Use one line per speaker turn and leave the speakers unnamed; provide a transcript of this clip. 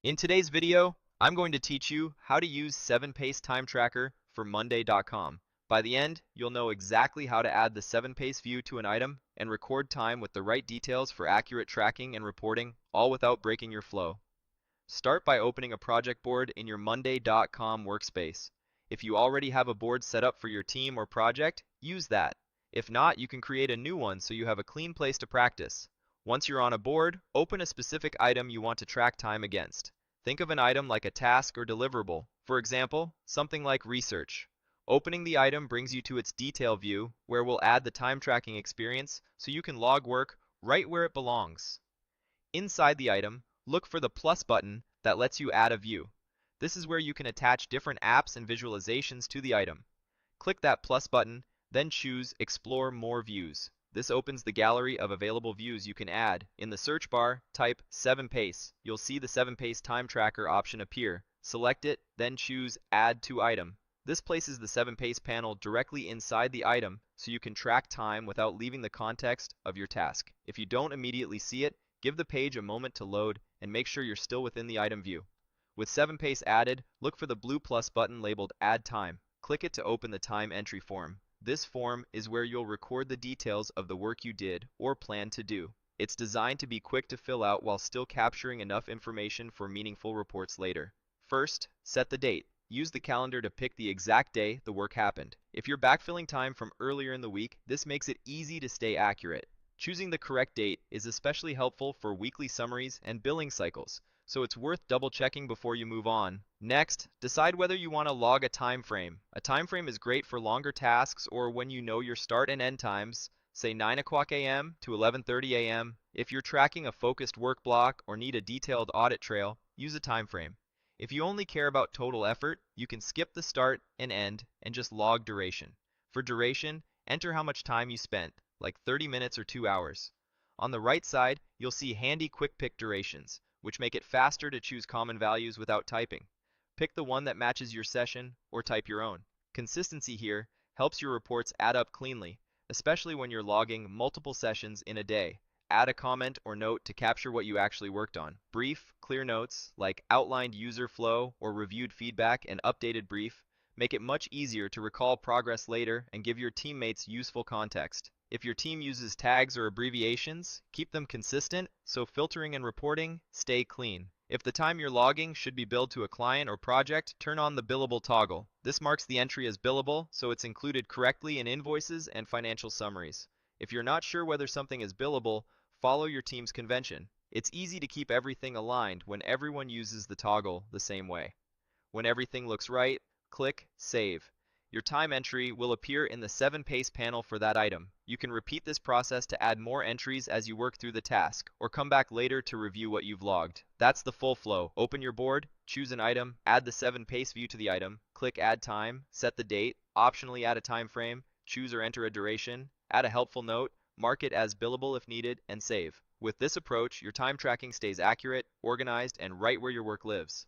In today's video, I'm going to teach you how to use 7pace Timetracker for Monday.com. By the end, you'll know exactly how to add the 7pace view to an item and record time with the right details for accurate tracking and reporting, all without breaking your flow. Start by opening a project board in your Monday.com workspace. If you already have a board set up for your team or project, use that. If not, you can create a new one so you have a clean place to practice. Once you're on a board, open a specific item you want to track time against. Think of an item like a task or deliverable. For example, something like research. Opening the item brings you to its detail view, where we'll add the time tracking experience so you can log work right where it belongs. Inside the item, look for the plus button that lets you add a view. This is where you can attach different apps and visualizations to the item. Click that plus button, then choose Explore More Views. This opens the gallery of available views you can add. In the search bar, type 7pace. You'll see the 7pace Time Tracker option appear. Select it, then choose Add to Item. This places the 7pace panel directly inside the item so you can track time without leaving the context of your task. If you don't immediately see it, give the page a moment to load and make sure you're still within the item view. With 7pace added, look for the blue plus button labeled Add Time. Click it to open the time entry form. This form is where you'll record the details of the work you did or plan to do. It's designed to be quick to fill out while still capturing enough information for meaningful reports later. First, set the date. Use the calendar to pick the exact day the work happened. If you're backfilling time from earlier in the week, this makes it easy to stay accurate. Choosing the correct date is especially helpful for weekly summaries and billing cycles, so it's worth double-checking before you move on. Next, decide whether you want to log a time frame. A time frame is great for longer tasks or when you know your start and end times, say 9 o'clock a.m. to 11:30 a.m. If you're tracking a focused work block or need a detailed audit trail, use a time frame. If you only care about total effort, you can skip the start and end and just log duration. For duration, enter how much time you spent, like 30 minutes or 2 hours. On the right side, you'll see handy quick pick durations, which make it faster to choose common values without typing. Pick the one that matches your session or type your own. Consistency here helps your reports add up cleanly, especially when you're logging multiple sessions in a day. Add a comment or note to capture what you actually worked on. Brief, clear notes like outlined user flow or reviewed feedback and updated brief make it much easier to recall progress later and give your teammates useful context. If your team uses tags or abbreviations, keep them consistent so filtering and reporting stay clean. If the time you're logging should be billed to a client or project, turn on the billable toggle. This marks the entry as billable, so it's included correctly in invoices and financial summaries. If you're not sure whether something is billable, follow your team's convention. It's easy to keep everything aligned when everyone uses the toggle the same way. When everything looks right, click Save. Your time entry will appear in the 7pace panel for that item. You can repeat this process to add more entries as you work through the task, or come back later to review what you've logged. That's the full flow. Open your board, choose an item, add the 7pace view to the item, click Add Time, set the date, optionally add a time frame, choose or enter a duration, add a helpful note, mark it as billable if needed, and save. With this approach, your time tracking stays accurate, organized, and right where your work lives.